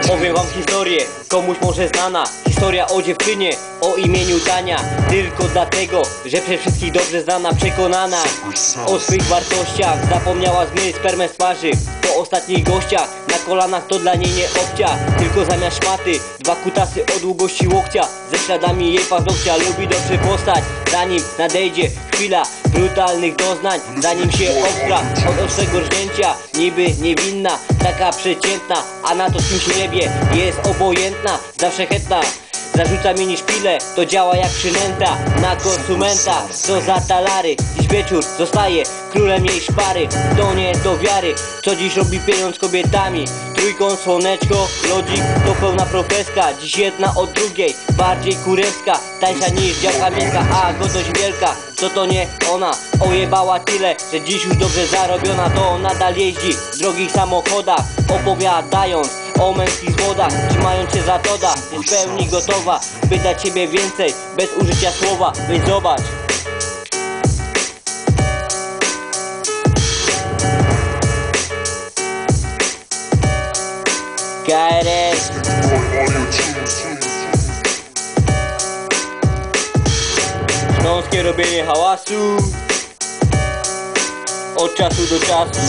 Opowiem wam historię, komuś może znana. Historia o dziewczynie o imieniu Tania. Tylko dlatego, że przez wszystkich dobrze znana, przekonana o swych wartościach. Zapomniała zmyć spermę z twarzy po ostatnich gościach. Na kolanach to dla niej nie obcia, tylko zamiast szmaty dwa kutasy o długości łokcia, ze śladami jej paznokcia. Lubi dobrze postać, zanim nadejdzie chwila brutalnych doznań, zanim się ostra od ostrego rżnięcia. Niby niewinna, taka przeciętna, a na to z kim się niebie jest obojętna, zawsze chętna. Zarzuca mi szpilę, to działa jak przynęta na konsumenta. Co za talary, dziś wieczór zostaje królem jej szpary. To nie do wiary, co dziś robi pieniądz kobietami. Trójkąt, słoneczko, lodzik to pełna profeska. Dziś jedna od drugiej, bardziej kurewska, tańsza niż działka miejska, a godność wielka. Co to nie ona, ojebała tyle, że dziś już dobrze zarobiona. To nadal jeździ w drogich samochodach, opowiadając o męskich złodach, trzymając się za toda, jest w pełni gotowa, by dać ciebie więcej, bez użycia słowa, więc zobacz. KRS Śląskie robienie hałasu od czasu do czasu.